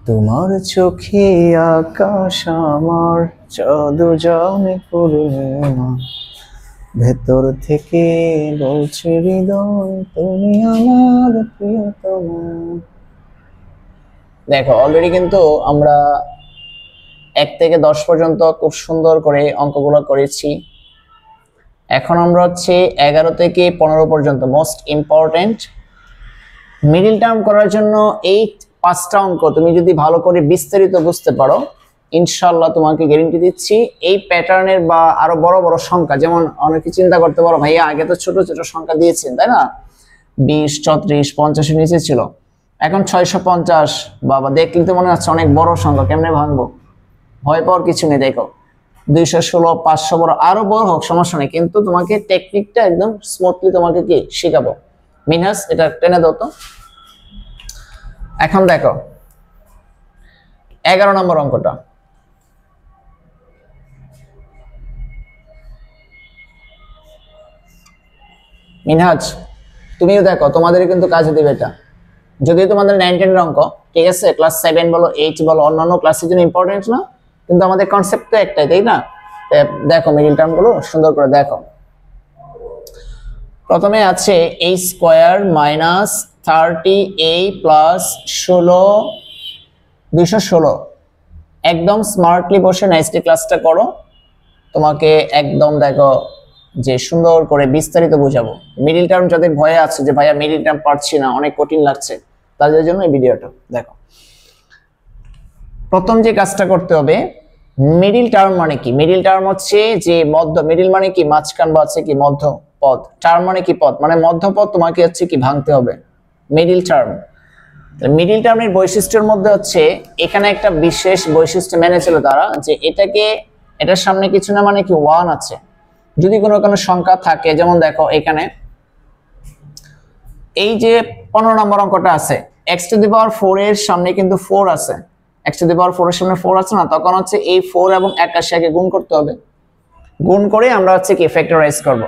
তোমার চোখে আকাশ আমার চাঁদ জানে পূর্ণিমা, ভেতর থেকে বলছে হৃদয় তুমি আমার প্রিয়তমা। দেখো অলরেডি কিন্তু আমরা 1 থেকে 10 পর্যন্ত খুব সুন্দর করে অঙ্কগুলো করেছি। এখন আমরা হচ্ছে 11 থেকে 15 পর্যন্ত মোস্ট ইম্পর্টেন্ট মিডল টার্ম করার জন্য এই 5টা অঙ্ক তুমি যদি ভালো করে বিস্তারিত বুঝতে পারো, ইনশাআল্লাহ তোমাকে গ্যারান্টি দিচ্ছি এই প্যাটার্নের বা আরো বড় বড় সংখ্যা, যেমন অনেকে চিন্তা করতে পারো ভাইয়া আগে তো ছোট ছোট সংখ্যা দিয়েছেন তাই না, 20, 34, 50 এর নিচে ছিল, এখন 650, বাবা দেখলে তো মনে হচ্ছে অনেক বড় সংখ্যা, কেমনে ভাঙবো? ভয় পাওয়ার কিছু নেই। দেখো 216, 500 বড়, আরো বড় হোক সমস্যা নেই, কিন্তু তোমাকে টেকনিকটা একদম স্মুথলি তোমাকে কি শেখাবো। মিনহাস এটা টেনে দাও তো। এখন দেখো 11 নম্বর অঙ্কটা, মিনহাজ তুমিও দেখো, তোমাদের কিন্তু কাজে দিবে এটা, যদিও তোমাদের 9, 10 এর অঙ্ক, ঠিক আছে, ক্লাস 7 বলো 8 বলো অন্যান্য ক্লাসের জন্য ইম্পর্টেন্ট না, কিন্তু আমাদের কনসেপ্ট তো একটাই তাই না। দেখো মিডল টার্ম গুলো সুন্দর করে দেখো। প্রথমে আছে a square minus 30a plus 216। একদম স্মার্টলি বসে নাইসলি ক্লাসটা করো, তোমাকে একদম দেখো যে সুন্দর করে বিস্তারিত বোঝাবো। মিডল টার্ম যাদের ভয়ে আছে যে ভাইয়া মিডল টার্ম পারছি না, অনেক কঠিন লাগছে, তাদের জন্য এই ভিডিওটা দেখো। প্রথম যে কাজটা করতে হবে, মিডল টার্ম মানে কি? মিডল টার্ম হচ্ছে যে মধ্য, মিডল মানে কি মাঝখান বা আছে কি মধ্য পদ, টার্ম মানে কি পদ, মানে মধ্যপদ তোমাকে হচ্ছে কি ভাঙতে হবে মিডল টার্ম। মিডল টার্মের বৈশিষ্ট্যের মধ্যে হচ্ছে এখানে একটা বিশেষ বৈশিষ্ট্য মেনেছিল তারা, যে এটার সামনে কিছু না মানে কি 1 আছে, যদি কোনো সংখ্যা থাকে, যেমন দেখো এখানে এই যে 15 নম্বর অঙ্কটা আছে, x⁴ এর সামনে কিন্তু 4 আছে, x⁴ এর সামনে 4 আছে না, তখন হচ্ছে এই 4 এবং 81 কে গুণ করতে হবে, গুণ করে আমরা হচ্ছে কি ফ্যাক্টরাইজ করব।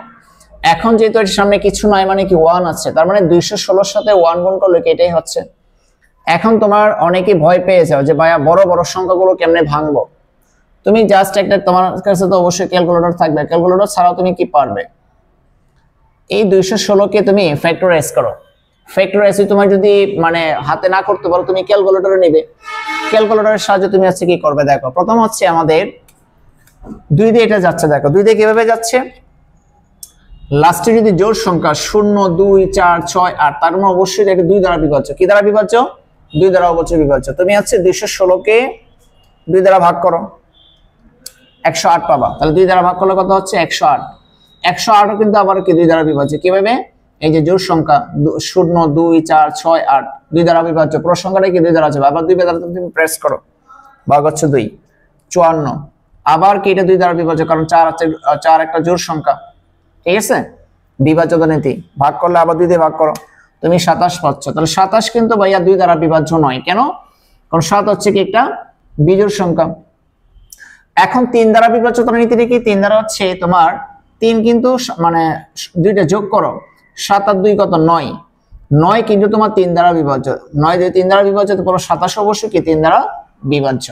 এখন যেহেতু এর সামনে কিছু নয় মানে কি 1 আছে, তার মানে 216 সাথে 1 গুণ করলে কি এটাই হচ্ছে। এখন তোমার অনেকে ভয় পেয়ে যাও যে ভাইয়া বড় বড় সংখ্যাগুলো কেমনে ভাঙবো, তুমি জাস্ট একটা, তোমার কাছে তো অবশ্যই ক্যালকুলেটর থাকবে, ক্যালকুলেটর ছাড়াও তুমি কি পারবে, এই 216 কে তুমি ফ্যাক্টরাইজ করো। ফ্যাক্টরাইজ তোমার যদি মানে হাতে না করতে পারো, তুমি ক্যালকুলেটরে নেবে, ক্যালকুলেটরের সাহায্যে তুমি হচ্ছে কি করবে। দেখো প্রথম হচ্ছে আমাদের 2 দিয়ে এটা যাচ্ছে, দেখো 2 দিয়ে কিভাবে যাচ্ছে, লাস্টে যদি জোড় সংখ্যা 0, 2, 4, 6, 8, তার মানে অবশ্যই এটা 2 দ্বারা বিভাজ্য। কি দ্বারা বিভাজ্য? 2 দ্বারা অবশ্যই বিভাজ্য। তুমি হচ্ছে 216 কে 2 দ্বারা ভাগ করো, 108 পাবা, তাহলে 2 দ্বারা ভাগ করলে কত হচ্ছে 108। 108 কিন্তু আবার কি 2 দ্বারা বিভাজ্য। কিভাবে? এই যে জোড় সংখ্যা 0, 2, 4, 6, 8 2 দ্বারা বিভাজ্য, পুরো সংখ্যাটা কি 2 দ্বারা যাবে, আবার 2 দ্বারা তুমি প্রেস করো, ভাগ হচ্ছে 2, 54। আবার কি এটা 2 দ্বারা বিভাজ্য, কারণ 4 আছে, 4 একটা জোড় সংখ্যা, ঠিক আছে, বিভাজ্যতা নীতি, ভাগ করলে আবার 2 দিয়ে ভাগ করো, তুমি 27 পাচ্ছ। তাহলে 27 কিন্তু ভাইয়া 2 দ্বারা বিভাজ্য নয়, কেন? কারণ 7 হচ্ছে কি একটা বিজোড় সংখ্যা। এখন 3 দ্বারা বিভাজ্যতা নীতিটা কি? 3 দ্বারা হচ্ছে তোমার 3 কিন্তু মানে 2টা যোগ করো, 7 আর 2 কত 9, 9 কিন্তু তোমার 3 দ্বারা বিভাজ্য, 9 দিয়ে 3 দ্বারা বিভাজ্য, তো পুরো 27 অবশ্যই কি 3 দ্বারা বিভাজ্য,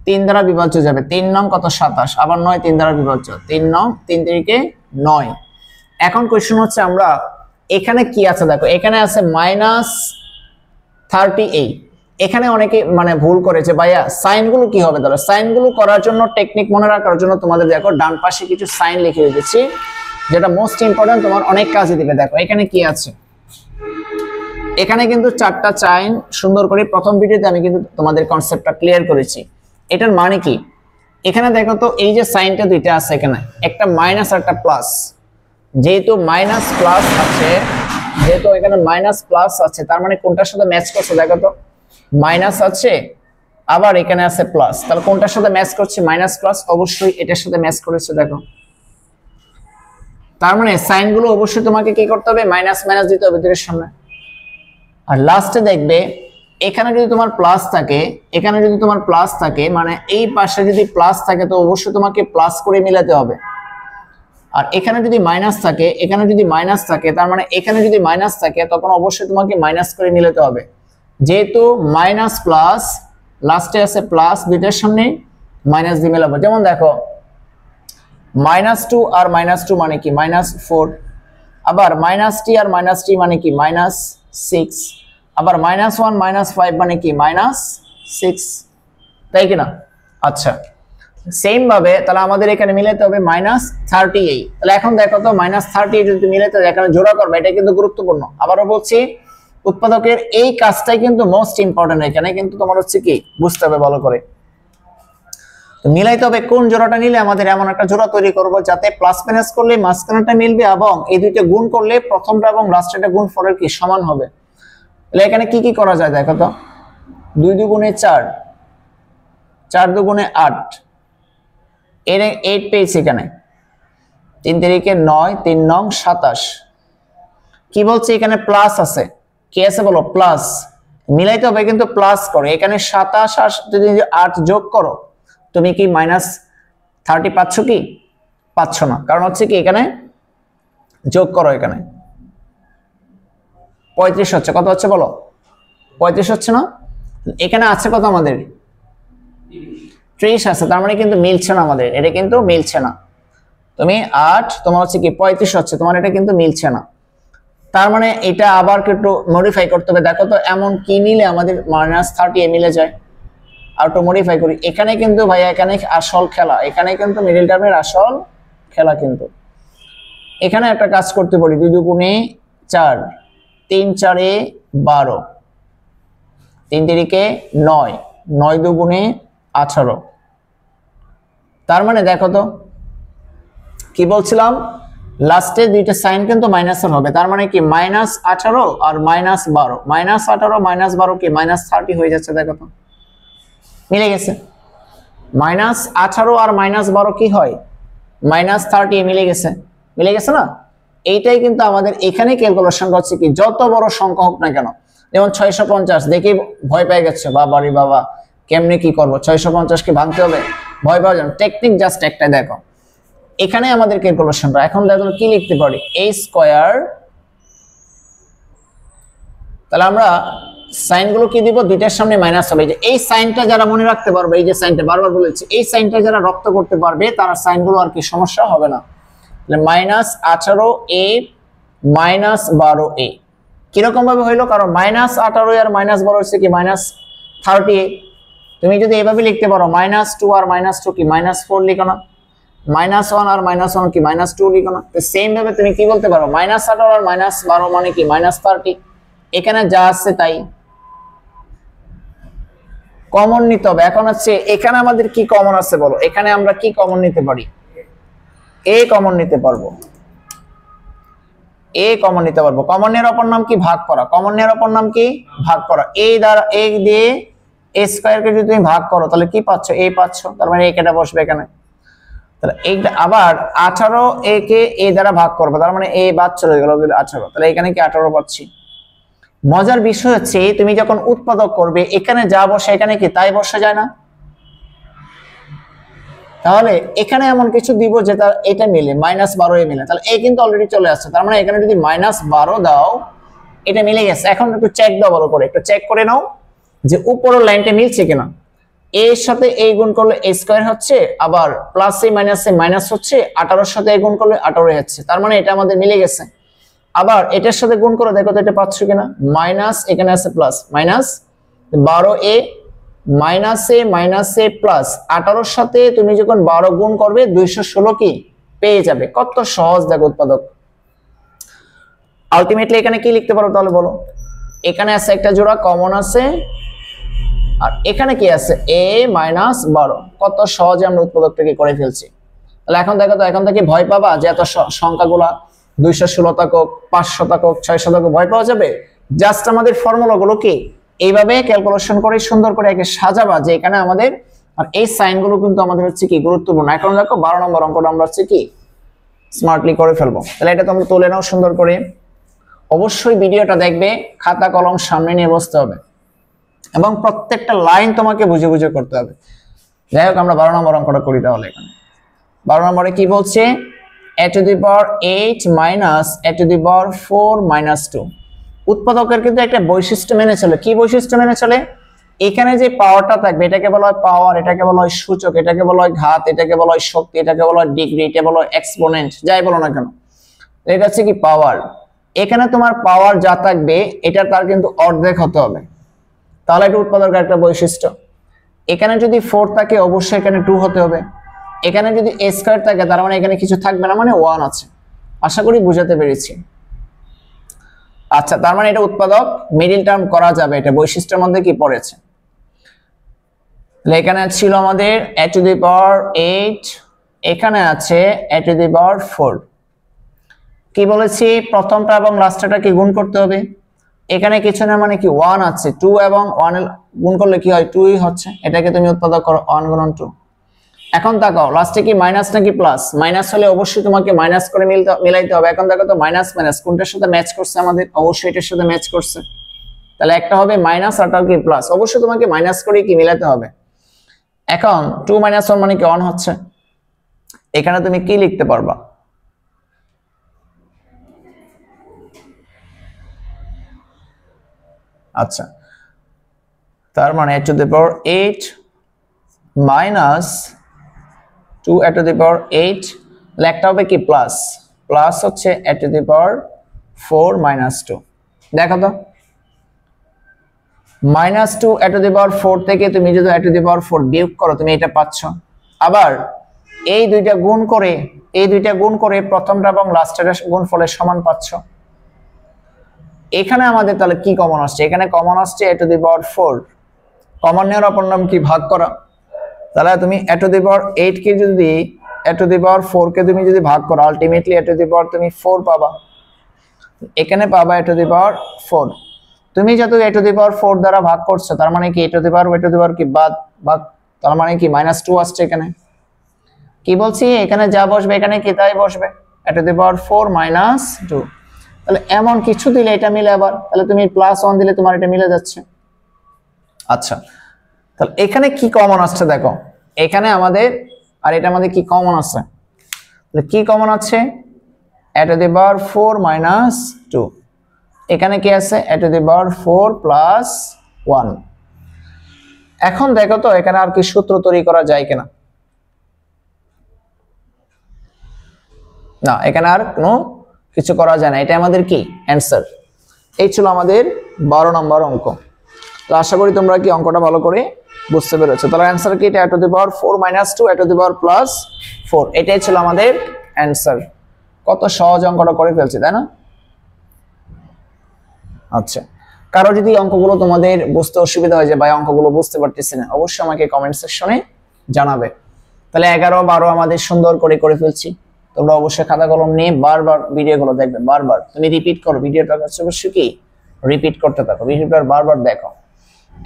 3 দ্বারা বিভাজ্য যাবে, 3 নং কত 27, আবার 9 3 দ্বারা বিভাজ্য, 3 নং 3 3 9। এখন কোশ্চেন হচ্ছে আমরা এখানে কি আছে দেখো, এখানে আছে -38। এখানে অনেকে মানে ভুল করেছে, ভাইয়া সাইনগুলো কি হবে? তাহলে সাইনগুলো করার জন্য, টেকনিক মনে রাখার জন্য তোমাদের দেখো ডান পাশে কিছু সাইন লিখে রেখেছি, যেটা মোস্ট ইম্পর্টেন্ট, তোমার অনেক কাজে দিবে। দেখো এখানে কি আছে, এখানে কিন্তু 4টা সাইন সুন্দর করে প্রথম ভিডিওতে আমি কিন্তু তোমাদের কনসেপ্টটা ক্লিয়ার করেছি। এটার মানে কি, এখানে দেখো তো এই যে সাইনটা 2টা আছে, এখানে একটা মাইনাস আর একটা প্লাস, যেহেতু মাইনাস প্লাস আছে, যেহেতু এখানে মাইনাস প্লাস আছে, তার মানে কোনটার সাথে ম্যাচ করছে দেখো তো, মাইনাস আছে আবার এখানে আছে প্লাস, তাহলে কোনটার সাথে ম্যাচ করছে? মাইনাস প্লাস, অবশ্যই এটার সাথে ম্যাচ করেছে। দেখো তার মানে সাইনগুলো অবশ্যই তোমাকে কি করতে হবে? মাইনাস মাইনাস দিতে হবে দুটোর সামনে। আর লাস্টে দেখবে এখানে যদি তোমার প্লাস থাকে, এখানে যদি তোমার প্লাস থাকে, মানে এই পাশে যদি প্লাস থাকে তো অবশ্যই তোমাকে প্লাস করে মিলাতে হবে। আর এখানে যদি মাইনাস থাকে, এখানে যদি মাইনাস থাকে, তার মানে এখানে যদি মাইনাস থাকে তখন অবশ্যই তোমাকে মাইনাস করে মিলাতে হবে। যেহেতু মাইনাস প্লাস লাস্টে আছে প্লাস, দুইটার সামনে মাইনাস দিয়ে মেলাবো। যেমন দেখো -2 আর -2 মানে কি -4, আবার -t আর -t মানে কি -6, আবার -1 -5 মানে কি -6, তাই কিনা? আচ্ছা, সেম ভাবে তাহলে আমাদের এখানে মিলাতে হবে -38। তাহলে এখন দেখো তো -38 যদি মিলাতে এখানে জোড়া করবে, এটা কিন্তু গুরুত্বপূর্ণ। আবারও বলছি, উৎপাদকের এই কাজটাই কিন্তু মোস্ট ইম্পর্টেন্ট। এখানে কিন্তু তোমার হচ্ছে কি বুঝতে হবে ভালো করে, মিলাইতে হবে কোন জোড়াটা নিলে আমাদের এমন একটা জোড়া তৈরি করব যাতে প্লাস মাইনাস করলে মাঝখানেটা মিলবে এবং এই দুইটা গুণ করলে প্রথমটা এবং লাস্টেরটা গুণ ফলের কি সমান হবে। তাহলে এখানে কি কি করা যায় দেখো তো, 2 দুগুণে 4, 4 দুগুণে 8, এর 8 পেয়েছি এখানে, 3 তারিখে 9, 3 নং 27। কি বলছে এখানে প্লাস আছে, কি আছে বলো প্লাস, মিলাইতে হবে কিন্তু প্লাস করে। এখানে 27 আর যদি 8 যোগ করো তুমি কি -30 পাচ্ছ কি? পাচ্ছ না, কারণ হচ্ছে কি এখানে যোগ করো, এখানে 35 হচ্ছে, কত হচ্ছে বলো 35 হচ্ছে না? এখানে আছে কত আমাদের 30 আছে, তার মানে কিন্তু মিলছে না আমাদের, এটা কিন্তু মিলছে না। তুমি 8 তোমার হচ্ছে কি 35 হচ্ছে, তোমার এটা কিন্তু মিলছে না। তার মানে এটা আবার একটু মডিফাই করতে হবে। দেখো তো এমন কি নিলে আমাদের -30 মিলে যায়, আর একটু মডিফাই করি। এখানে কিন্তু ভাইয়া এখানে আসল খেলা, এখানে কিন্তু মিডল টার্মের আসল খেলা। কিন্তু এখানে একটা কাজ করতে পারি, 2 দুগুণে 4, 3 4 12, 3 তারিখে 9, 9 দুগুণে 18। তার মানে দেখো তো কি বলছিলাম, লাস্টে দুইটা সাইন কিন্তু মাইনাসের হবে, তার মানে কি -18 আর -12, -18 -12 কি -30 হয়ে যাচ্ছে। দেখো তো মিলে গেছে, -18 আর -12 কি হয় -30, মিলে গেছে, মিলে গেছে না? এইটাই কিন্তু আমাদের এখানে ক্যালকুলেশন হচ্ছে কি, যত বড় সংখ্যা হোক না কেন, যেমন 650 দেখি ভয় পেয়ে গেছে, বাবারে বাবা কেমনে কি করব, 650 কে ভাঙতে হবে, ভয় পাওয়া যাবে। টেকনিক জাস্ট একটা দেখো, এখানে আমাদের ক্যালকুলেশনটা এখন দেখো কি লিখতে পারি, a², তাহলে আমরা সাইন গুলো কি দিব, দুইটার সামনে মাইনাস হবে। এই সাইনটা যারা মনে রাখতে পারবে, এই যে সাইনটা বারবার বলেছি, এই সাইনটা যারা রপ্ত করতে পারবে তারা সাইন গুলো আর কি সমস্যা হবে না। তাহলে -18a -12a কিরকম ভাবে হইলো, কারণ -18 আর -12 হচ্ছে কি -30a। তুমি যদি এভাবে লিখতে পারো, -2 আর -2 কি -4 লিখো না, -1 আর -1 কি -2 লিখো না। তো সেম ভাবে তুমি কি বলতে পারো, -18 আর -12 মানে কি -30। এখানে যা আছে তাই কমন নিতে হবে। এখন হচ্ছে এখানে আমাদের কি কমন আছে বলো, এখানে আমরা কি কমন নিতে পারি, a কমন নিতে পারবো, a কমন নিতে পারবো। কমনের অপর নাম কি ভাগ করা, কমনের অপর নাম কি ভাগ করা। a দ্বারা a দিয়ে a² কে যদি তুমি ভাগ করো তাহলে কি পাচ্ছ, a পাচ্ছ, তার মানে এটা বসবে এখানে। তাহলে এইটা আবার 18a কে a দ্বারা ভাগ করবো, তার মানে a বাদ চলে গেল 18, তাহলে এখানে কি 18 পাচ্ছি। মজার বিষয় হচ্ছে তুমি যখন উৎপাদক করবে এখানে যা বসে এখানে কি তাই বসে যায় না, তাহলে এখানে এমন কিছু দিব যেটা এটা মিলে -12 এ মিলে, তাহলে এই কিন্তু অলরেডি চলে আসছে, তার মানে এখানে যদি -12 দাও এটা মিলে গেছে। এখন একটু চেক দাও ভালো করে, একটু চেক করে নাও যে উপরের লাইনটা মিলছে কিনা। a এর সাথে a গুণ করলে a² হচ্ছে, আবার প্লাস এ মাইনাস হচ্ছে, 18 এর সাথে a গুণ করলে 18 হচ্ছে, তার মানে এটা আমাদের মিলে গেছে। আবার এটার সাথে গুণ করে দেখো তো এটা পাচ্ছ কিনা, মাইনাস এখানে আছে প্লাস, -12a -a প্লাস 18 সাথে তুমি যখন 12 গুণ করবে 216 কি পেয়ে যাবে। কত সহজ দেখো উৎপাদক। আলটিমেটলি এখানে কি লিখতে পারো তাহলে বলো, এখানে আছে একটা জোড়া কমন আছে, আর এখানে কি আছে a -12। কত সহজে আমরা উৎপাদকটাকে করে ফেলছি। তাহলে এখন দেখো তো, এখন থেকে ভয় পাবা যে এত সংখ্যাগুলা 216 থাকুক, 500 থাকুক, 600 থাকুক, ভয় পাওয়া যাবে। জাস্ট আমাদের ফর্মুলাগুলো কি এইভাবে ক্যালকুলেশন করে সুন্দর করে একে সাজাবা যে এখানে আমাদের, আর এই সাইনগুলো কিন্তু আমাদের হচ্ছে কি গুরুত্বপূর্ণ। এখন দেখো 12 নম্বর অঙ্কটা আমরা হচ্ছে কি স্মার্টলি করে ফেলবো। তাহলে এটা তোমরা তুলে নাও সুন্দর করে, অবশ্যই ভিডিওটা দেখবে, খাতা কলম সামনে নিয়ে বসতে হবে এবং প্রত্যেকটা লাইন তোমাকে বুঝে বুঝে করতে হবে। যাই হোক আমরা 12 নম্বর অঙ্কটা করি তাহলে। এখানে 12 নম্বরে কি বলছে, a⁸ মাইনাস a⁴ - 2। উৎপাদকের কিন্তু একটা বৈশিষ্ট্য মেনে চলে। কি বৈশিষ্ট্য মেনে চলে, এখানে যে পাওয়ারটা থাকবে এটাকে বলা হয় পাওয়ার, এটাকে বলা হয় সূচক, এটাকে বলা হয় ঘাত, এটাকে বলা হয় শক্তি, এটাকে বলা হয় ডিগ্রি, এটা বলা হয় এক্সপোনেন্ট, যাই বলো না কেন, এটা হচ্ছে কি পাওয়ার। এখানে তোমার পাওয়ার যা থাকবে এটা তার কিন্তু অর্ধেক হতে হবে, তাহলে এটা উৎপাদকের একটা বৈশিষ্ট্য। এখানে যদি 4 থাকে অবশ্যই এখানে 2 হতে হবে। এখানে যদি a স্কয়ার থাকে তার মানে এখানে কিছু থাকবে না, মানে 1 আছে। আশা করি বুঝাতে পেরেছি। আচ্ছা, তার মানে এটা উৎপাদক, মিডল টার্ম করা যাবে, এটা বৈশিষ্ট্যের মধ্যে কি পড়েছে। এখানে ছিল আমাদের a টু দি পাওয়ার 8, এখানে আছে a টু দি পাওয়ার 4। কি বলেছি, প্রথমটা এবং লাস্টটা কি গুণ করতে হবে। এখানে কিছু না, মানে কি 1 আছে, 2 এবং 1 এর গুণ করলে কি হয় 2ই হচ্ছে, এটাকে তুমি উৎপাদক করো 1 গুণন 2। এখন তাকাও লাস্টে কি মাইনাস নাকি প্লাস, মাইনাস হলে অবশ্যই তোমাকে মাইনাস করে মিলাইতে হবে। এখন দেখো তো মাইনাস মাইনাস কোনটার সাথে ম্যাচ করছে, আমাদের অবশ্যই এটার সাথে ম্যাচ করছে, তাহলে একটা হবে মাইনাস আরটা কি প্লাস, অবশ্যই তোমাকে মাইনাস করে কি মিলাতে হবে। এখন 2 - 1 মানে কি 1 হচ্ছে। এখানে তুমি কি লিখতে পারবা, আচ্ছা তার মানে a to the power 8 minus 2 a to the power 8, লেখটা হবে কি প্লাস, প্লাস হচ্ছে a to the power 4 minus 2। দেখো তো minus 2 a to the power 4 থেকে তুমি যদি a টু দি পাওয়ার 4 বিয়োগ করো তুমি এটা পাচ্ছ। আবার এই দুইটা গুণ করে প্রথমটা এবং লাস্টের গুণফলের সমান পাচ্ছ। এখানে আমাদের তাহলে কি কমন আসছে, এখানে কমন আসছে a to the power 4, common নেওয়ার অপর নাম কি ভাগ করা। তাহলে তুমি a টু দি পাওয়ার 8 কে যদি a টু দি পাওয়ার 4 কে তুমি যদি ভাগ করো আলটিমেটলি a টু দি পাওয়ার তুমি 4 পাবা, এখানে পাবা a টু দি পাওয়ার 4। তুমি যত a টু দি পাওয়ার 4 দ্বারা ভাগ করছো তার মানে কি a টু দি পাওয়ার কি বাদ ভাগ, তার মানে কি -2 আসছে। এখানে কি বলছি, এখানে যা বসবে এখানে কি তাই বসবে, a টু দি পাওয়ার 4 - 2। তাহলে এমন কিছু দিলে এটা মিলে, আবার তাহলে তুমি +1 দিলে তোমার এটা মিলে যাচ্ছে। আচ্ছা, তাহলে এখানে কি কমন আসছে দেখো, এখানে আমাদের আর এটা আমাদের কি কমন আছে, তাহলে কি কমন আছে a টু দি পাওয়ার 4 - 2, এখানে কি আছে a টু দি পাওয়ার 4 + 1। এখন দেখো তো এখানে আর কি সূত্র তৈরি করা যায় কিনা, না এখানে আর কোনো কিছু করা যায় না, এটা আমাদের কি অ্যানসার। এই ছিল আমাদের 12 নম্বর অঙ্ক। তো আশা করি তোমরা কি অঙ্কটা ভালো করে বুঝতে পেরেছো। তাহলে অ্যানসার কি, এটা a to the power 4 - 2 a to the power +4, এটাই ছিল আমাদের অ্যানসার। কত সহজ অঙ্কটা করে ফেলছি, তাই না? আচ্ছা, কারো যদি অঙ্কগুলো তোমাদের বুঝতে অসুবিধা হয় যে ভাই অঙ্কগুলো বুঝতে পারতেছি না, অবশ্যই আমাকে কমেন্ট সেকশনে জানাবে। তাহলে 11, 12 আমাদের সুন্দর করে ফেলছি। তোমরা অবশ্যই খাতা কলম নিয়ে বারবার ভিডিওগুলো দেখবে, বারবার তুমি রিপিট করো ভিডিওটা, অবশ্যই কি রিপিট করতে থাকো, ভিডিওটা বারবার দেখো।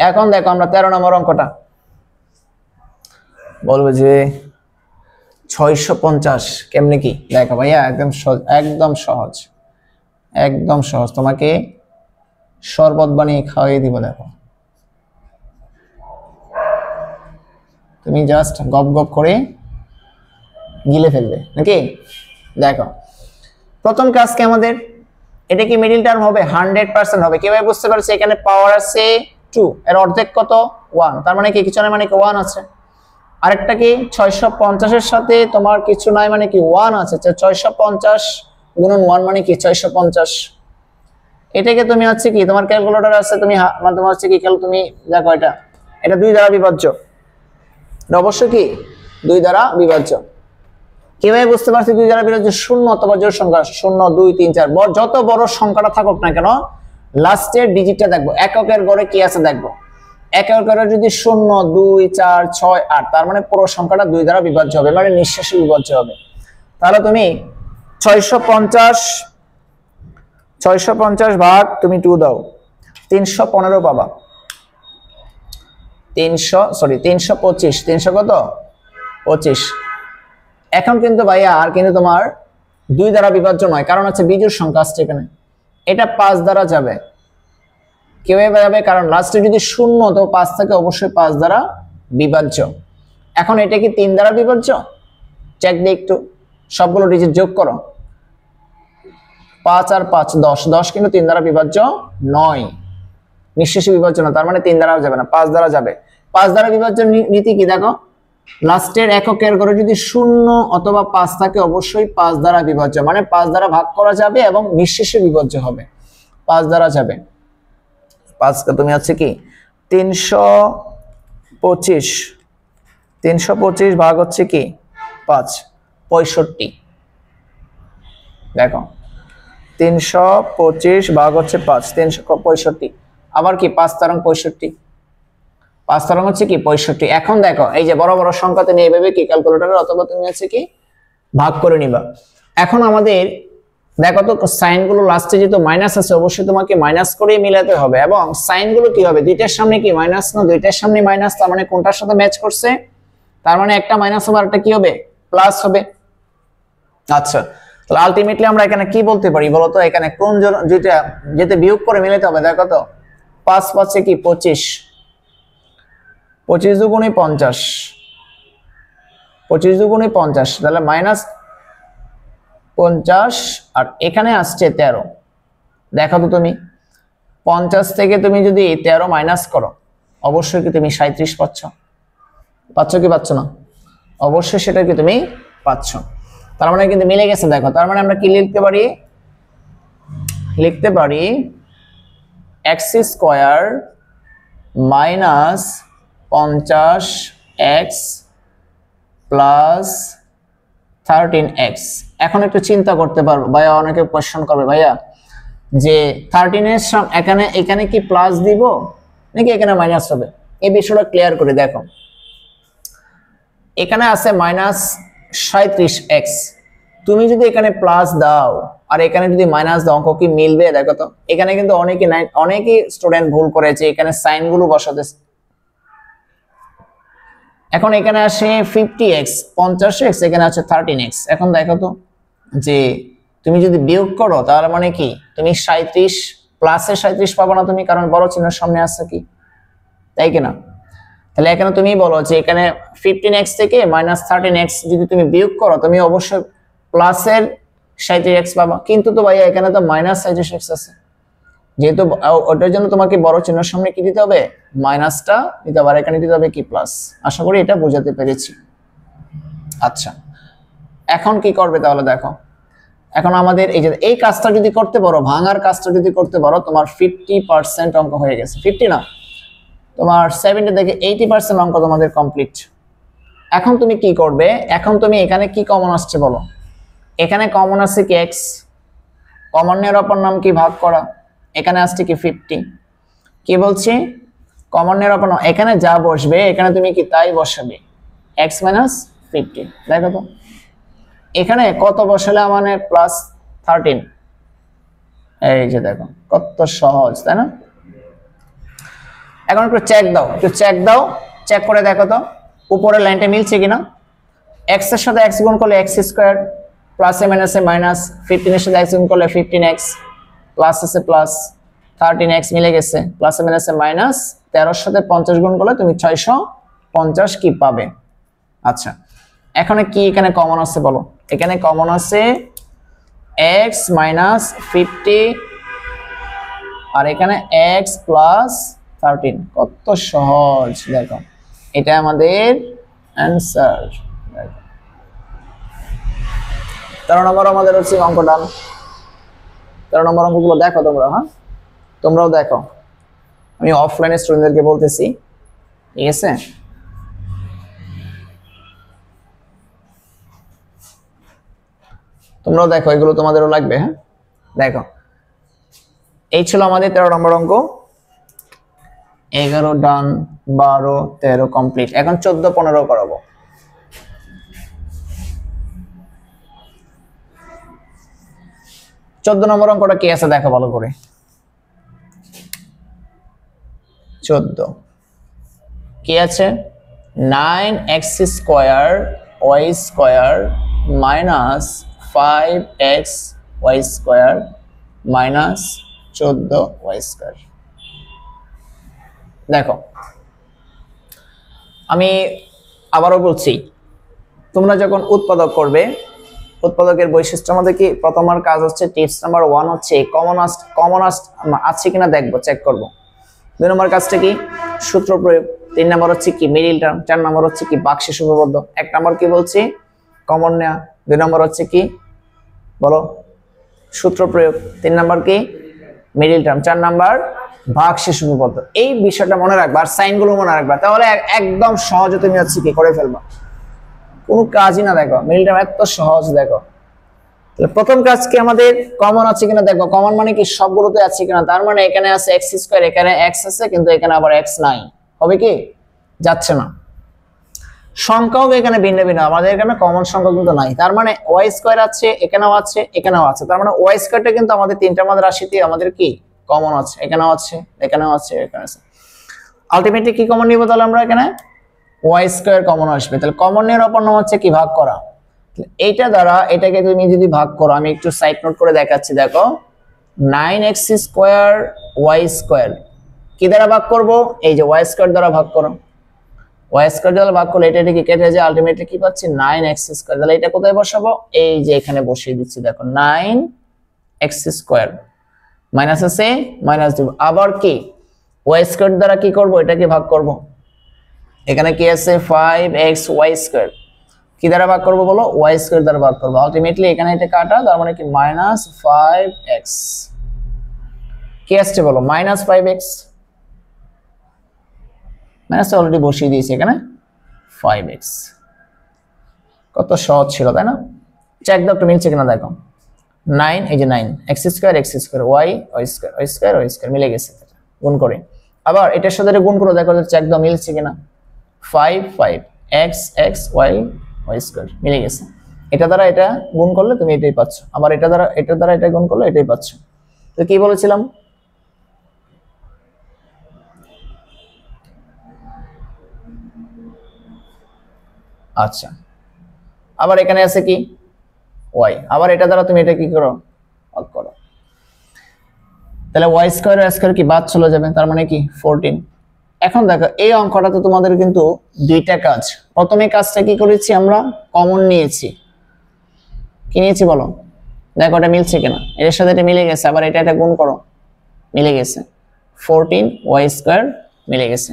এখন দেখো আমরা 13 নম্বর অঙ্কটা, বলবে যে 650 কেমনে কি, দেখো ভাইয়া একদম সহজ, একদম সহজ, তোমাকে শরবত বানিয়ে খাওয়াই দিব। দেখো তুমি জাস্ট গপ গপ করে গিলে ফেলবে নাকি। দেখো প্রথম কাজ কি আমাদের, এটা কি মিডল টার্ম হবে, 100% হবে। কিভাবে বুঝতে পারছি, এখানে পাওয়ার আছে 2, এর অর্ধেক কত 1, তার মানে কি কিছু নাই, মানে কি 1 আছে। আরেকটা কি 650 এর সাথে তোমার কিছু নাই, মানে কি 1 আছে, 650 গুণন 1 মানে কি 650। এটাকে তুমি হচ্ছে কি তোমার ক্যালকুলেটর আছে, তুমি মানে তোমার হচ্ছে কি তুমি দেখো এটা 2 দ্বারা বিভাজ্য, এটা অবশ্যই কি 2 দ্বারা বিভাজ্য। কিভাবে বুঝতে পারছি 2 দ্বারা বিভাজ্য, শূন্য অথবা জোড় সংখ্যা 0 2 3 4, যত বড় সংখ্যাটা থাকুক না কেন লাস্টের ডিজিটটা দেখবো, এককের ঘরে কি আছে দেখবো। এককের ঘরে যদি 0 2 4 6 8, তার মানে পুরো সংখ্যাটা 2 দ্বারা বিভাজ্য হবে, মানে নিঃশেষে বিভাজ্য হবে। তাহলে তুমি 650 ভাগ তুমি 2 দাও, 315 পাবা। 325, 300 কত 25। এখন কিন্তু ভাইয়া আর কিন্তু তোমার 2 দ্বারা বিভাজ্য নয়, কারণ হচ্ছে বিজোড় সংখ্যা আসছে এখানে, এটা 5 দ্বারা যাবে। কিভাবে যাবে, কারণ লাস্টে যদি 0 তো 5 থাকে অবশ্যই 5 দ্বারা বিভাজ্য। এখন এটা কি 3 দ্বারা বিভাজ্য, চেক দিই একটু, সবগুলো ডিজিট যোগ করো, 5 আর 5 10, 10 কিন্তু 3 দ্বারা বিভাজ্য নয়। নিঃশেষে বিভাজ্য না, তার মানে 3 দ্বারা যাবে না, 5 দ্বারা যাবে। 5 দ্বারা বিভাজ্য নীতি কি দেখো, লাস্টের এককের ঘরে যদি 0 অথবা 5 থাকে অবশ্যই 5 দ্বারা বিভাজ্য, মানে 5 দ্বারা ভাগ করা যাবে এবং নিঃশেষে বিভাজ্য হবে, 5 দ্বারা যাবে। 5 কে তুমি আছে কি 325 ভাগ হচ্ছে কি 5, 65। দেখো 325 ভাগ হচ্ছে 5, 365। আবার কি 5 তরং 65, 5 তরং হচ্ছে কি 65। এখন দেখো এই যে বড় বড় সংখ্যাতে নিয়ে এভাবে কি ক্যালকুলেটরে অথবা তুমি আছে কি ভাগ করে নিবা। এখন আমাদের দেখো তো সাইন গুলো লাস্টে যেহেতু মাইনাস আছে অবশ্যই তোমাকে মাইনাস করে মিলাতে হবে, এবং সাইন গুলো কি হবে, দুইটার সামনে কি মাইনাস না, দুইটার সামনে মাইনাস, তার মানে কোনটার সাথে ম্যাচ করছে, তার মানে একটা মাইনাস হবে আর একটা কি হবে প্লাস হবে। আচ্ছা তাহলে আলটিমেটলি আমরা এখানে কি বলতে পারি বলো তো, এখানে কোন যেটা যেতে বিয়োগ করে মিলাতে হবে, দেখো তো 5 5 কি 25, 25 দুগুণে 50, 25 দুগুণে 50, তাহলে মাইনাস 50, আর এখানে আসছে 13। দেখো তো তুমি 50 থেকে তুমি যদি 13 মাইনাস করো অবশ্যই কি তুমি 37 পাচ্ছ, পাচ্ছ কি পাচ্ছ না, অবশ্যই সেটা কি তুমি পাচ্ছ। তার মানে কিন্তু মিলে গেছে। দেখো তার মানে আমরা কি লিখতে পারি x square minus 50x plus 13x। এখন একটু চিন্তা করতে পারবো ভাইয়া, অনেকে কোশ্চেন করবে ভাইয়া যে 13 এর এখানে কি প্লাস দিব নাকি এখানে মাইনাস হবে, এই বিষয়টা ক্লিয়ার করে দেখো। এখানে আছে মাইনাস 37x, তুমি যদি এখানে প্লাস দাও আর এখানে যদি মাইনাস দাও অঙ্ক কি মিলবে? দেখো তো এখানে কিন্তু অনেকেই স্টুডেন্ট ভুল করেছে, এখানে সাইন গুলো বসাতে। এখন এখানে আসে 50x 50x, এখানে আছে 13x। এখন দেখো তো যে তুমি যদি বিয়োগ করো তাহলে মানে কি তুমি 37 প্লাসে 37 পাবো না তুমি, কারণ বড় চিহ্নের সামনে আছে কি, তাই কিনা? তাহলে এখানে তুমি বলো যে এখানে 15x থেকে মাইনাস 13x যদি তুমি বিয়োগ করো তুমি অবশ্যই প্লাসের 37x পাবা, কিন্তু তো ভাইয়া এখানে তো মাইনাস 37x আছে, যেহেতু ওটার জন্য তোমাকে বড় চিহ্নের সামনে কি দিতে হবে, মাইনাসটা দিতে হবে, আর এখানে দিতে হবে কি প্লাস। আশা করি এটা বোঝাতে পেরেছি। আচ্ছা এখন কি করবে তাহলে দেখো, এখন আমাদের এই যে এই কাজটা যদি করতে পারো, ভাঙার কাজটা যদি করতে পারো, তোমার 50% অঙ্ক হয়ে গেছে, 50 না তোমার 70 থেকে 80% অঙ্ক তোমাদের কমপ্লিট। এখন তুমি কি করবে, এখন তুমি এখানে কি কমন আসছে বলো, এখানে কমন আছে কি x, কমন নেওয়ার অপর নাম কি ভাগ করা, এখানে আসছে কি 50, কি বলছি কমন নেওয়ার অপর নাম, এখানে যা বসবে এখানে তুমি কি তাই বসাবে, x মাইনাস 50। দেখো তো এখানে কত বসালে মানে প্লাস 13, এই যে দেখো কত সহজ তাই না? এখন একটু চেক দাও, চেক করে দেখো তো উপরের লাইনটা মিলছে কিনা। x এর সাথে x গুণ করলে x স্কয়ার, প্লাসে মাইনাসে মাইনাস, 15 এর সাথে x গুণ করলে 15x, প্লাস আছে প্লাস, 13x মিলে গেছে, প্লাসে মাইনাসে মাইনাস, 13 এর সাথে 50 গুণ করলে তুমি 650 কি পাবে। আচ্ছা এখন কি এখানে কমন আছে বলো, এখানে কমন আছে x মাইনাস 50 আর এখানে x প্লাস 13, কত সহজ দেখো, এটা আমাদের অ্যানসার। 13 নম্বর আমাদের হচ্ছে অঙ্কটা, 13 নম্বর অঙ্কগুলো দেখো তোমরা, হ্যাঁ তোমরাও দেখো, আমি অফলাইনে স্টুডেন্টদেরকে বলতেছি, ঠিক আছে? তোমরাও দেখো, এগুলো তোমাদেরও লাগবে। হ্যাঁ দেখো এই ছিল আমাদের 13 নম্বর অঙ্ক, 11 ডান, 12 13 কমপ্লিট। এখন 14 15 করাবো। 14 নম্বর অঙ্কটা কি আছে দেখো ভালো করে। 14 কি আছে, 9x square y square minus 5x y square minus 14y square. দেখো আমি আবারও বলছি, তোমরা যখন উৎপাদক করবে, উৎপাদকের বৈশিষ্ট্যের মধ্যে কি প্রথমার কাজ হচ্ছে, টিপস নাম্বার 1 হচ্ছে কমন আছে কিনা দেখবো, চেক করব। 2 নম্বর কাজটা কি সূত্র প্রয়োগ, 3 নম্বর হচ্ছে কি মিডল টার্ম, 4 নম্বর হচ্ছে কি ভাগশেষ উপপাদ্য। 1 নম্বর কি বলছি কমন নেওয়া, 2 নম্বর হচ্ছে কি বলো সূত্র প্রয়োগ, 3 নম্বর কি মিডল টার্ম, 4 নম্বর ভাগশেষ উপপাদ্য। এই বিষয়টা মনে রাখবা আর সাইনগুলো মনে রাখবা, তাহলে একদম সহজে তুমি হচ্ছে কি করে ফেলবা, কোনো কাজই না। দেখো মিডল টার্ম এত সহজ। দেখো প্রথম কাজ কি আমাদের কমন আছে কিনা দেখো, কমন মানে কি সবগুলোতে আছে কিনা, তার মানে এখানে আছে x স্কয়ার, এখানে x আছে কিন্তু এখানে আবার x নাই, হবে কি যাচ্ছে না। সংখ্যাও এখানে ভিন্ন ভিন্ন, আমাদের এখানে কমন সংখ্যা কিন্তু নাই, তার মানে y স্কয়ার আছে, এখানেও আছে, এখানেও আছে, তার মানে y স্কয়ারটা কিন্তু আমাদের তিনটার মধ্যে রাশিতে আমাদের কি কমন আছে, এখানেও আছে, এখানেও আছে, এখানে আছে। আলটিমেটলি কি কমন নিব তাহলে আমরা এখানে y স্কয়ার কমন আসবে, তাহলে কমন এর অপর নাম হচ্ছে কি ভাগ করা। এইটা দ্বারা এটাকে তুমি যদি ভাগ করো, আমি একটু সাইড নোট করে দেখাচ্ছি। দেখো 9x স্কয়ার y স্কয়ার কি দ্বারা ভাগ করব, এই যে y স্কয়ার দ্বারা ভাগ করো, y স্কয়ার দ্বারা ভাগ করলে এটা কি কেটে যায়, আলটিমেটলি কি পাচ্ছি 9x স্কয়ার। তাহলে এটা কোথায় বসাবো, এই যে এখানে বসিয়ে দিচ্ছি। দেখো 9x স্কয়ার মাইনাস আছে মাইনাস দিব, আবার কি y স্কয়ার দ্বারা কি করব, এটাকে ভাগ করব, এখানে কি আছে 5xy স্কয়ার কি দ্বারা ভাগ করব বলো, y স্কয়ার দ্বারা ভাগ করব। আলটিমেটলি এখানে এটা কাটা, তার মানে কি -5x কি আসছে বলো, -5x মাইনাস অলরেডি বসিয়ে দিয়েছি এখানে 5x। কত সহজ ছিল তাই না? চেক দাও একটু মিলছে কিনা দেখো। 9 এই যে 9 x square y square y square y square মিলে গেছে, গুণ করে আবার এটার সাথে গুণ করে দেখো চেক দাও মিলছে কিনা। 5 x y স্কয়ার মিলে গেছে, এটা দ্বারা এটা গুণ করলে তুমি এটাই পাচ্ছ, আবার এটা দ্বারা এটা গুণ করলে এটাই পাচ্ছ। তো কি বলেছিলাম, আচ্ছা আবার এখানে আছে কি y, আবার এটা দ্বারা তুমি এটা কি করো ভাগ করো, তাহলে y স্কয়ার y স্কয়ার কি বাদ চলে যাবে, তার মানে কি 14। এখন দেখো এই অঙ্কটাতে তোমাদের কিন্তু দুইটা কাজ। প্রথমে কাজটা কি করেছি আমরা কমন নিয়েছি, কি নিয়েছি বলো, দেখো এটা মিলছে কিনা, এর সাথে এটা মিলে গেছে, আবার এটা গুণ করো মিলে গেছে 14y স্কয়ার মিলে গেছে।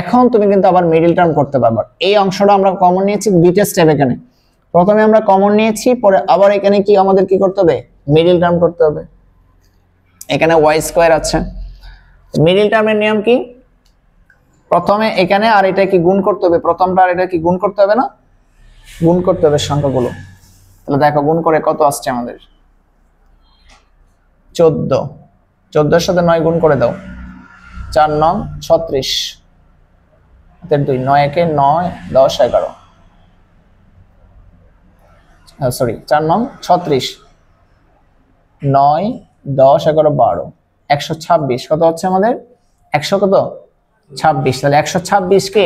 এখন তুমি কিন্তু আবার মিডল টার্ম করতে পারবে। এই অংশটা আমরা কমন নিয়েছি দুইটা স্টেপ, এখানে প্রথমে আমরা কমন নিয়েছি, পরে আবার এখানে কি আমাদের কি করতে হবে মিডল টার্ম করতে হবে। এখানে y স্কয়ার আছে, মিডল টার্মের নিয়ম কি, প্রথমে এখানে আর এটা কি গুণ করতে হবে, প্রথমটা আর এটা কি গুণ করতে হবে না, গুণ করতে হবে সংখ্যাগুলো। তাহলে দেখো গুণ করে কত আসছে আমাদের 14, 14 এর সাথে 9 গুণ করে দাও, 4 9 36 হাতের 2, 9 একে 9 10 11 সরি 4 9 36 9 10 11 12 126 কত হচ্ছে আমাদের 100 কত 26। তাহলে 126 কে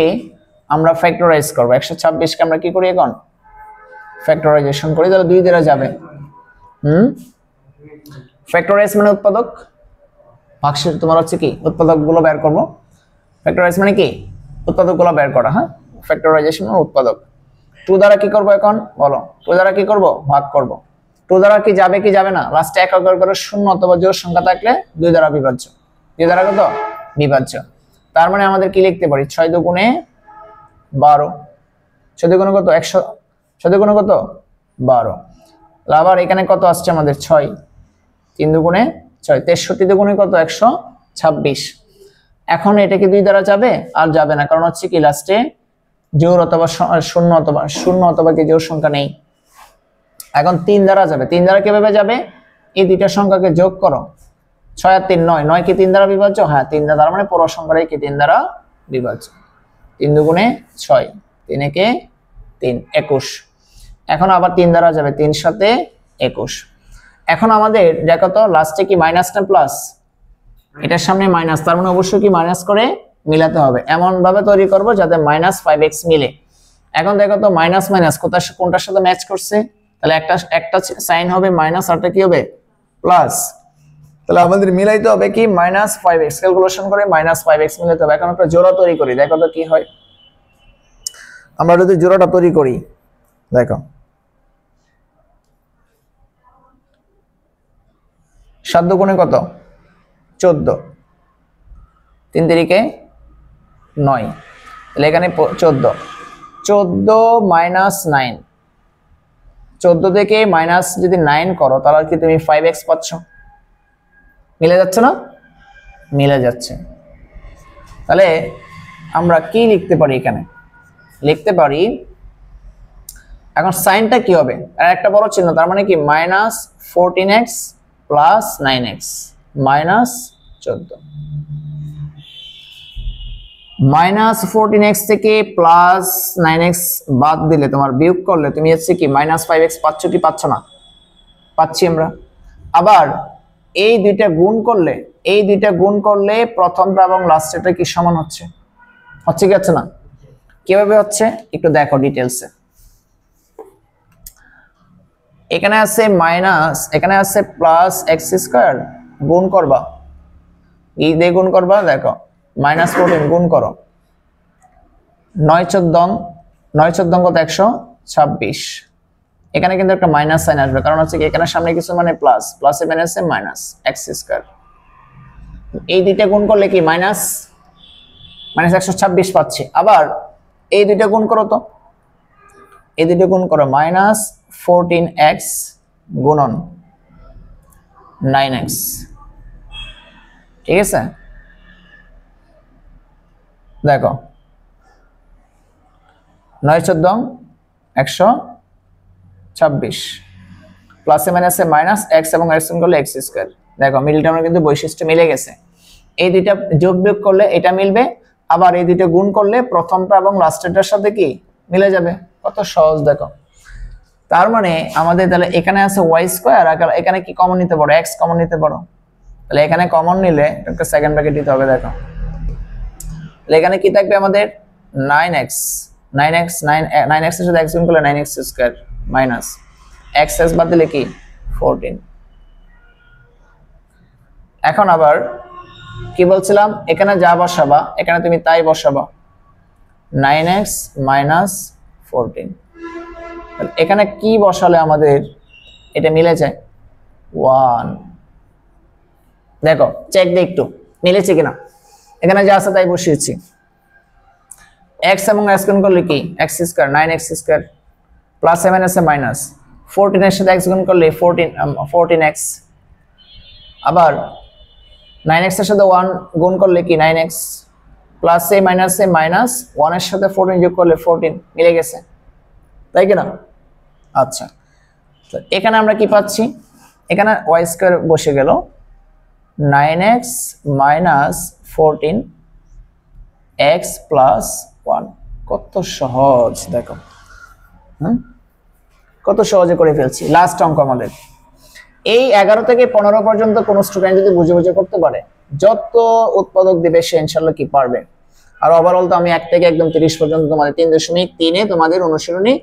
আমরা ফ্যাক্টরাইজ করব, 126 কে আমরা কি করি এখন ফ্যাক্টরাইজেশন করি, তাহলে 2 দ্বারা যাবে। ফ্যাক্টরাইজ মানে উৎপাদক, ভাগশেষ তোমার হচ্ছে কি উৎপাদকগুলো বের করব। ফ্যাক্টরাইজ মানে কি উৎপাদকগুলো বের করা, হ্যাঁ ফ্যাক্টরাইজেশন মানে উৎপাদক। 2 দ্বারা কি করব এখন বলো, 2 দ্বারা কি করব ভাগ করব। 2 দ্বারা কি যাবে কি যাবে না, লাস্টে এক করে শূন্য অথবা জোড় সংখ্যা থাকলে 2 দ্বারা বিভাজ্য, 2 দ্বারা কত বিভাজ্য। তার মানে আমাদের কি লিখতে পারি 6 দুগুণে 12, 6 দুগুণে কত 100, 6 দুগুণে কত 12। আবার এখানে কত আসছে আমাদের 6, 3 দুগুণে 6, 63 দুগুণে কত 126। এখন এটা কি 2 দ্বারা যাবে আর যাবে না, কারণ হচ্ছে কি লাস্টে জোড় অথবা শূন্য অথবা কি জোড় সংখ্যা নেই। এখন 3 দ্বারা যাবে, 3 দ্বারা কিভাবে যাবে, এই দুইটা সংখ্যাকে যোগ করো, 6 আর 3 9, 9 কি 3 দ্বারা বিভাজ্য, হ্যাঁ 3 দ্বারা, তার মানে পুরো সংখ্যাটাই কি 3 দ্বারা বিভাজ্য। 3 দুগুণে 6, 3 একে 3 21। এখন আবার 3 দ্বারা যাবে, 3 সাথে 21। এখন আমাদের দেখো তো লাস্টে কি মাইনাস না প্লাস, এটার সামনে মাইনাস, তার মানে অবশ্যই কি মাইনাস করে মিলাতে হবে, এমন ভাবে তৈরি করব যাতে -5x মিলে। এখন দেখো তো মাইনাস মাইনাস কোনটার সাথে ম্যাচ করছে, তাহলে একটা সাইন হবে মাইনাস, আরটা কি হবে প্লাস, তাহলে আমাদের মিলাইতে হবে কি -5x, ক্যালকুলেশন করে -5x মিলাতে হবে। এখন একটা জোড়া তৈরি করি, দেখো তো কি হয়। আমরা যদি জোড়াটা তৈরি করি, দেখো 7 দুগুণে কত 14, 3 তিরিকে 9, তাহলে এখানে 14, 14 মাইনাস 9, 14 থেকে মাইনাস যদি 9 করো তাহলে কি তুমি 5x পাচ্ছ? মিলে যাচ্ছে না? মিলে যাচ্ছে। তাহলে আমরা কি লিখতে পারি এখানে? লিখতে পারি এখন সাইনটা কি হবে? আর একটা বড় চিহ্ন, তার মানে কি minus 14x plus 9x minus 14। Minus 14x থেকে প্লাস 9x বাদ দিলে তোমার বিয়োগ করলে তুমি হচ্ছে কি মাইনাস 5x পাচ্ছ কি পাচ্ছ না? পাচ্ছি আমরা। আবার এই দুইটা গুণ করলে প্রথমটা এবং লাস্টেরটা কি সমান হচ্ছে? হচ্ছে কি হচ্ছে না? কিভাবে হচ্ছে একটু দেখো ডিটেইলসে। এখানে আছে মাইনাস, এখানে আছে প্লাস x স্কয়ার, গুণ করবা এই দিয়ে গুণ করবা, দেখো মাইনাস 14 গুণ করো 9 14 কত 126। এখানে কিন্তু একটা মাইনাস সাইন আসবে, কারণ হচ্ছে কি এখানে সামনে কিছু মানে প্লাস, প্লাসে মাইনাসে মাইনাস x স্কয়ার। এই দুইটা গুণ করলে কি মাইনাস 126 পাচ্ছি। আবার এই দুইটা গুণ করো তো, এই দুইটা গুণ করো মাইনাস 14x গুণন 9x, ঠিক আছে? দেখো 9 14 126 প্লাসে মাইনাসে মাইনাস x এবং x গুণ করলে x স্কয়ার। দেখো মিডল টার্মে কিন্তু বৈশিষ্ট্য মিলে গেছে। এই দুইটা যোগ বিয়োগ করলে এটা মিলবে, আবার এই দুইটা গুণ করলে প্রথমটা এবং লাস্টেরটার সাথে কি মিলে যাবে। কত সহজ দেখো। তার মানে আমাদের তাহলে এখানে আছে y স্কয়ার, আর এখানে কি কমন নিতে পারো? x কমন নিতে পারো। তাহলে এখানে কমন নিলে একটা সেকেন্ড ব্র্যাকেট দিতে হবে। দেখো তাহলে এখানে কি থাকবে আমাদের 9x এর সাথে x গুণ করলে 9x স্কয়ার মাইনাস x বাদ দিলে কি 14। এখন আবার কি বলছিলাম, এখানে যা বসাবা এখানে তুমি তাই বসাবা, 9x মাইনাস 14। এখানে কি বসালে আমাদের এটা মিলে যায়? 1। দেখো চেক দিয়ে একটু মিলেছে কিনা। এখানে যা আছে তাই বসিয়েছি। x এবং x গুণ করলে কি x square 9x square plus মাইনাসে মাইনাস 14 এর সাথে x গুণ করলে 14x, আবার 9x এর সাথে 1 গুণ করলে কি 9x প্লাসে মাইনাসে মাইনাস 1 এর সাথে 14 যোগ করলে 14, মিলে গেছে তাই কি না? আচ্ছা, তো এখানে আমরা কি পাচ্ছি? এখানে y স্কয়ার বসে গেল 9x মাইনাস 14x প্লাস 1। কত সহজ দেখো, কত সহজে করে ফেলছি। লাস্ট অঙ্ক আমাদের এই 11 থেকে 15 পর্যন্ত কোন স্টুডেন্ট যদি বুঝে বুঝে করতে পারে, যত উৎপাদক দিবে সে ইনশাআল্লাহ কি পারবে। আর ওভারঅল তো আমি 1 থেকে একদম 30 পর্যন্ত তোমাদের 3.3 তোমাদের অনুশীলনী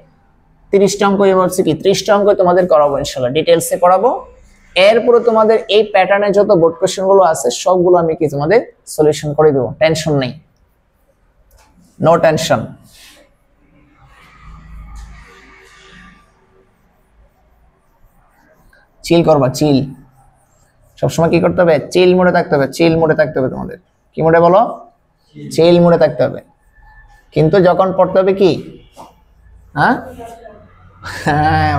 30টা অঙ্ক বলছি কি 30টা অঙ্ক তোমাদের করাবো ইনশাআল্লাহ, ডিটেইলসে করাবো। এরপরে তোমাদের এই প্যাটার্নে যত বোর্ড কোশ্চেন গুলো আছে সবগুলো আমি কি তোমাদের সলিউশন করে দেব, টেনশন নেই, নো টেনশন। চিল করবা, চিল সবসময় কি করতে হবে? চিল মোডে থাকতে হবে, চিল মোডে থাকতে হবে তোমাদের। কি মোডে বলো? চিল মোডে থাকতে হবে। কিন্তু যখন পড়তে হবে কি হ্যাঁ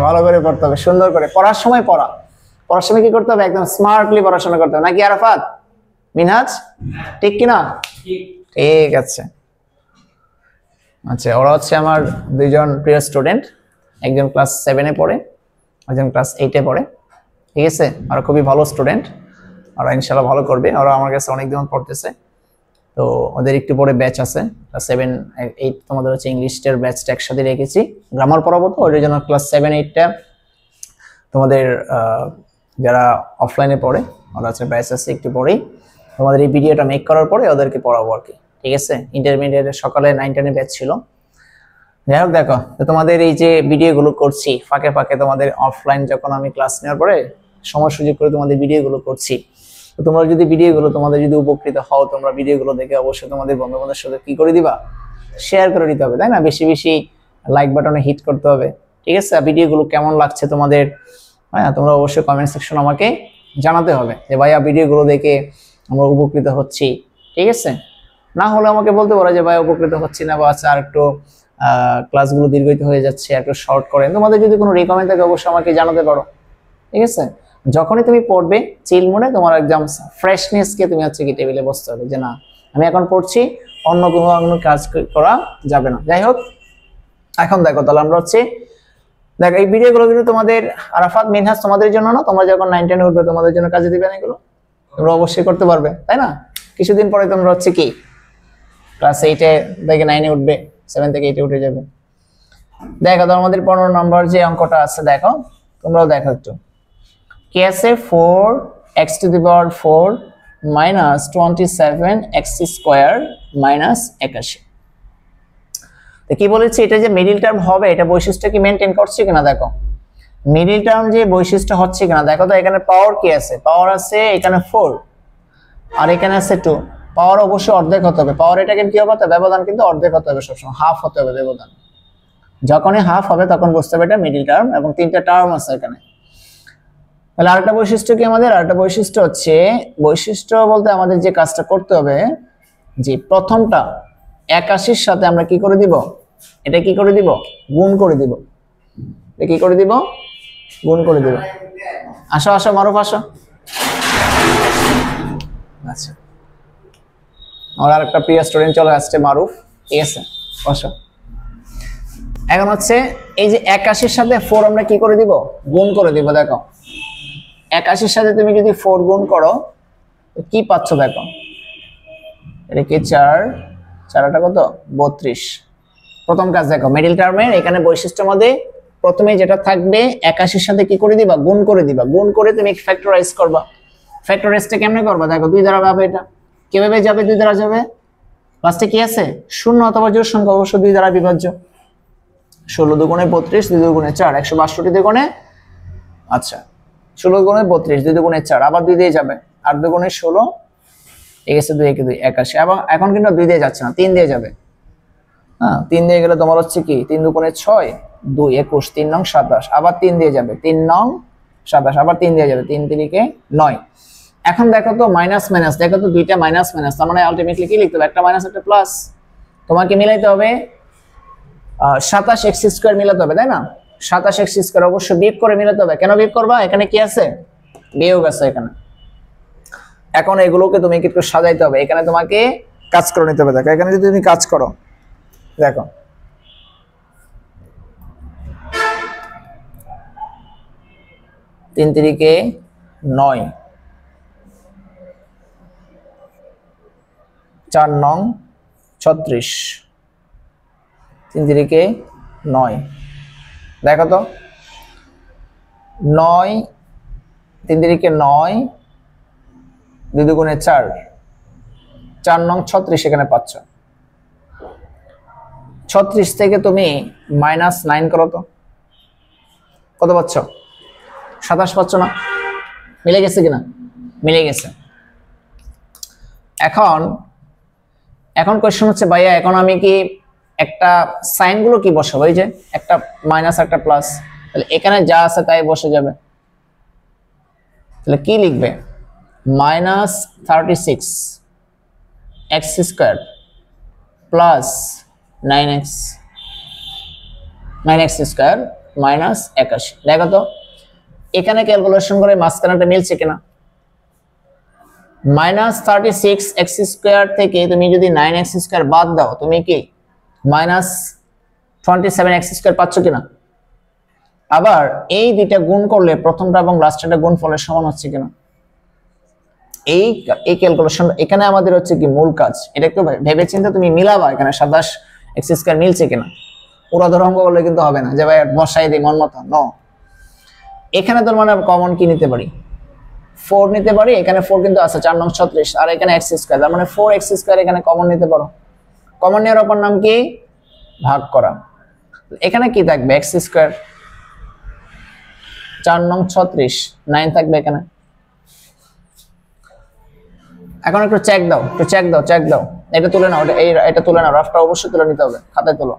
ভালো করে পড়তে হবে, সুন্দর করে পড়ার সময় পড়ার সময় কি করতে হবে? একদম স্মার্টলি পড়াশোনা করতে হবে, নাকি আরাফাত মিনহাজ? ঠিক কিনা? ঠিক আছে। আচ্ছা, ওরা হচ্ছে আমার দুইজন প্রিয় স্টুডেন্ট, একজন ক্লাস 7-এ পড়ে, একজন ক্লাস 8-এ পড়ে, ঠিক আছে? আর খুবই ভালো স্টুডেন্ট, ওরা ইনশাআল্লাহ ভালো করবে। ওরা আমার কাছে অনেক দিন পড়তেছে, তো ওদের একটু পরে ব্যাচ আছে ক্লাস 7 8 তোমাদের হচ্ছে ইংলিশের ব্যাচটা একসাথে রেখেছি, গ্রামার পড়াবো তো ওই জন্য ক্লাস 7 8টা তোমাদের যারা অফলাইনে পড়ে ওরা হচ্ছে ব্যাচ আছে, একটু পরেই তোমাদের এই ভিডিওটা মেক করার পরে ওদেরকে পড়াবো আর কি, ঠিক আছে? ইন্টারমিডিয়েটের সকালে 9-10 ব্যাচ ছিল। যাই হোক দেখো, তোমাদের এই যে ভিডিওগুলো করছি ফাঁকে ফাঁকে, তোমাদের অফলাইন যখন আমি ক্লাস নেওয়ার পরে সময় সুযোগ করে তোমাদের ভিডিওগুলো করছি, তো তোমরা যদি ভিডিওগুলো তোমাদের যদি উপকৃত হও, তোমরা ভিডিওগুলো দেখে অবশ্যই তোমাদের বন্ধু-বান্ধবের সাথে কি করে দিবা? শেয়ার করে দিতে হবে, তাই না? বেশি বেশি লাইক বাটনে হিট করতে হবে, ঠিক আছে? ভিডিওগুলো কেমন লাগছে তোমাদের, হ্যাঁ তোমরা অবশ্যই কমেন্ট সেকশন আমাকে জানাতে হবে যে ভাইয়া ভিডিওগুলো দেখে আমরা উপকৃত হচ্ছি, ঠিক আছে? না হলে আমাকে বলতে পারো যে ভাই উপকৃত হচ্ছি না, বা আচ্ছা আর একটু ক্লাসগুলো দীর্ঘায়িত হয়ে যাচ্ছে, একটু শর্ট করেন। তোমাদের যদি কোনো রিকমেন্ড থাকে অবশ্যই আমাকে জানাতে পারো। ঠিক আছে? যখনই তুমি পড়বে চিল মোডে, তোমার একদম ফ্রেশনেসকে তুমি হচ্ছে কি টেবিলে বসতে হবে, যে না আমি এখন পড়ছি, অন্য কোনো কাজ করা যাবে না। যাই হোক, এখন দেখো তাহলে আমরা হচ্ছে দেখো এই ভিডিওগুলো কিন্তু তোমাদের আরাফাত মিনহাজ তোমাদের জন্য না, তোমরা যখন 9 10 উঠবে তোমাদের জন্য কাজে দিবে না, এগুলো তোমরা অবশ্যই করতে পারবে, তাই না? কিছুদিন পরে তোমরা হচ্ছে কি ক্লাস 8 এ থেকে 9 এ উঠবে, 7 থেকে 8 এ উঠে যাবে। দেখো তো আমাদের 15 নম্বর যে অঙ্কটা আছে, দেখো তোমরাও দেখো একটু কি আছে, 4x to the power 4 minus 27x square minus 81। তো কি বলেছে, এটা যে মিডল টার্ম হবে, এটা বৈশিষ্ট্য কি মেইনটেইন করছে কিনা দেখো। মিডল টার্ম যে বৈশিষ্ট্য হচ্ছে কিনা দেখো তো। এখানে পাওয়ার কি আছে, পাওয়ার আছে এখানে 4 আর এখানে আছে 2। পাওয়ার অবশ্যই অর্ধেক হতে হবে, পাওয়ার এটাকে কি হবে, ব্যবধান কিন্তু অর্ধেক হতে হবে সবসময়, হাফ হতে হবে ব্যবধান। যখনই হাফ হবে তখন বুঝতে হবে এটা মিডল টার্ম, এবং 3টা টার্ম আছে এখানে। তাহলে আরেকটা বৈশিষ্ট্য কি আমাদের, আরেকটা বৈশিষ্ট্য হচ্ছে, বৈশিষ্ট্য বলতে আমাদের যে কাজটা করতে হবে, যে প্রথমটা 81 সাথে আমরা কি করে দিব, এটা কি করে দিব, গুণ করে দিব। এটা কি করে দিব, গুণ করে দিব। আসো আসো মারুফ আসো। আচ্ছা, আমার আরেকটা প্রিয় স্টুডেন্ট চলে আসছে, মারুফ। ঠিক আছে, আসো। এখন হচ্ছে এই যে 81 সাথে 4 আমরা কি করে দিব, গুণ করে দিব। দেখো 81 সাথে তুমি যদি 4 গুণ করো কি পাচ্ছ, দেখো এটা কি 4 4টা কত 32। প্রথম কাজ দেখো, মিডল টার্মের এখানে বৈশিষ্ট্যের মধ্যে প্রথমে যেটা থাকবে 81 সাথে কি করে দিবা, গুণ করে দিবা। গুণ করে তুমি ফ্যাক্টরাইজ করবা। ফ্যাক্টরাইজটা কেমনে করবা, দেখো 2 দ্বারা যাবে, এটা কিভাবে যাবে, 2 দ্বারা যাবে। লাস্টে কি আছে, শূন্য অথবা জোড় সংখ্যা, অবশ্য 2 দ্বারা বিভাজ্য। 16 দুগুণে 32, 2 দুগুণে 4, 162 দুগুণে, আচ্ছা 16 গুণে 32, 2 দুগুণে 4, আবার 2 দিয়ে যাবে, 8 দুগুণে 16, ঠিক আছে 2 একে 2 81। এবং এখন কিন্তু 2 দিয়ে যাচ্ছে না, 3 দিয়ে যাবে। হ্যাঁ 3 দিয়ে গেলে তোমার হচ্ছে কি, 3 দুগুণে 6, 2 21, 3 নং 27, আবার 3 দিয়ে যাবে, 3 নং 27, আবার 3 দিয়ে যাবে, 3 3 9। এখন দেখো তো মাইনাস মাইনাস, দেখো তো দুইটা মাইনাস মাইনাস, তার মানে আলটিমেটলি কি লিখতে হবে, একটা মাইনাস একটা প্লাস। তোমাকে মিলাইতে হবে 27x স্কয়ার মিলাতে হবে, তাই না? 27x স্কয়ার অবশ্য বিয়োগ করে মিলাতে হবে। কেন বিয়োগ করবা, এখানে কি আছে, বিয়োগ আছে এখানে। এখন এগুলোকে তুমি একটু সাজাইতে হবে, এখানে তোমাকে কাজ করে নিতে হবে। দেখো এখানে যদি তুমি কাজ করো, দেখো তিন তিরিকে 9, 4 নং 36, 3 তিরিকে 9। দেখো তো 9, 3 তিরিকে 9, 2 দুগুণে 4, 4 নং 36 এখানে পাচ্ছ। 36 থেকে তুমি -9 করো তো, কত পাচ্ছ, 27 পাচ্ছ না? মিলে গেছে কিনা, মিলে গেছে। এখন কোশ্চেন হচ্ছে ভাইয়া এখন আমি কি একটা সাইন গুলো কি বসাবো, এই যে একটা মাইনাস একটা প্লাস, তাহলে এখানে যা আছে তাই বসে যাবে। তাহলে কি লিখবে, -36 x square plus 9x square minus 81। দেখো তো এখানে ক্যালকুলেশন করে মাঝখানেটা মিলছে কিনা। -36 x স্কয়ার থেকে তুমি যদি 9x স্কয়ার বাদ দাও, তুমি কি -27x স্কয়ার পাচ্ছ কিনা। আবার এই দুইটা গুণ করলে প্রথমটা এবং লাস্টেরটা গুণফলের সমান হচ্ছে কিনা। এই ক্যালকুলেশন এখানে আমাদের হচ্ছে কি মূল কাজ। এটা একটু ভেবেচিন্তে তুমি মিলাবা এখানে 27x স্কয়ার মিলছে কিনা। পুরো ধর অঙ্ক করলে কিন্তু হবে না যে ভাই বসাই দিই মন মতো, নো। এখানে তোর মানে কমন কি নিতে পারি, 4 নিতে পারি। এখানে 4 কিন্তু আছে, 4 নং 36, আর এখানে x স্কয়ার, তার মানে 4x স্কয়ার এখানে কমন নিতে পারো। কমন নেওয়ার অপর নাম কি, ভাগ করা। এখানে কি থাকবে, x স্কয়ার, 4 নং 36, 9 থাকবে এখানে। এখন একটু চেক দাও, এটা তুলে নাও, এটা তুলে নাও, রাফটা অবশ্যই তুলে নিতে হবে, খাতায় তোলো।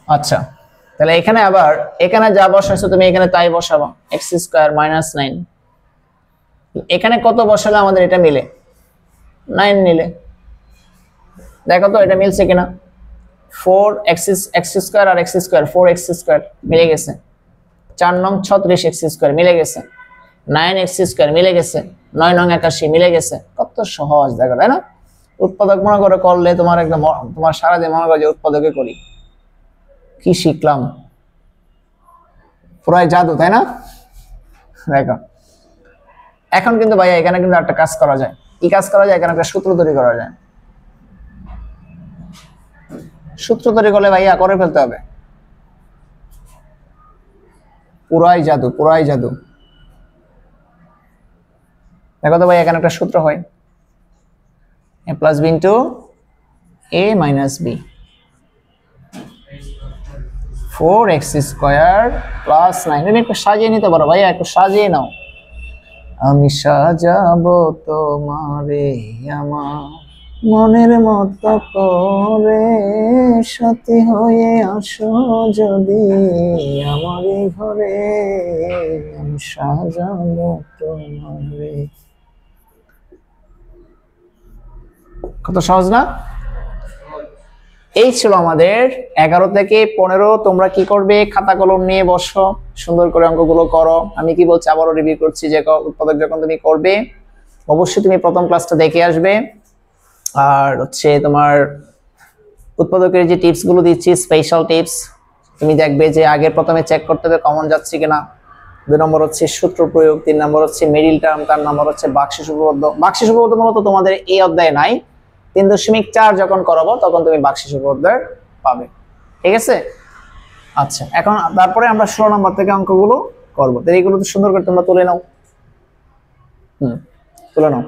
আচ্ছা তাহলে এখানে আবার এখানে যা বসাইছো তুমি এখানে তাই বসাবো, x স্কয়ার -9 এখানে কত বসালে আমাদের এটা মিলে? 9 মিলে। দেখো তো এটা মিলছে কিনা। 4x স্কয়ার আর x স্কয়ার 4x স্কয়ার মিলে গেছে। 4 নং 36x স্কয়ার মিলে গেছে। 9x স্কয়ার মিলে গেছে। 9 নং 81 মিলে গেছে। কত সহজ দেখো, তাই না? উৎপাদক মনে করে করলে তোমার একদম তোমার সারাদিন মনে করে যে উৎপাদকে করি, কি শিখলাম, পুরাই জাদু, তাই না? দেখো এখন কিন্তু ভাইয়া এখানে কিন্তু একটা কাজ করা যায়। কি কাজ করা যায়? এখানে একটা সূত্র তৈরি করা যায়। সূত্র তৈরি করলে ভাইয়া করে ফেলতে হবে। পুরাই জাদু, পুরাই জাদু। দেখো তো ভাই এখানে একটা সূত্র হয়, a plus b into a minus b, 4x square plus 9। তুমি একটু সাজিয়ে নিতে পারো ভাইয়া, একটু সাজিয়ে নাও। আমি সাজাবো তোমারে আমার মনের মতো করে, সাথী হয়ে আসো যদি আমার ঘরে, আমি সাজাবো তোমারে। কত সহজ না? এই ছিল আমাদের 11 থেকে 15। তোমরা কি করবে? খাতা কলম নিয়ে বসো, সুন্দর করে অঙ্কগুলো করো। আমি কি বলছি আবারও রিভিউ করছি, যে উৎপাদক যখন তুমি করবে অবশ্যই তুমি প্রথম ক্লাসটা দেখে আসবে। আর হচ্ছে তোমার উৎপাদকের যে টিপস গুলো দিচ্ছি, স্পেশাল টিপস, তুমি দেখবে যে আগে প্রথমে চেক করতে হবে কমন যাচ্ছে কিনা। 2 নম্বর হচ্ছে সূত্র প্রয়োগ, 3 নম্বর হচ্ছে মিডিল টার্ম, 4 নম্বর হচ্ছে বাক্সিস উপপাদ্য। বাক্সিস উপপাদ্য মূলত তোমাদের এই অধ্যায়ে নাই, 3.4 যখন করাবো তখন তুমি বাক্সিস উপপাদ্য পাবে। ঠিক আছে? আচ্ছা, এখন তারপরে আমরা 16 নম্বর থেকে অঙ্কগুলো করবো। তো এইগুলো তো সুন্দর করে তোমরা তুলে নাও। তুলে নাও।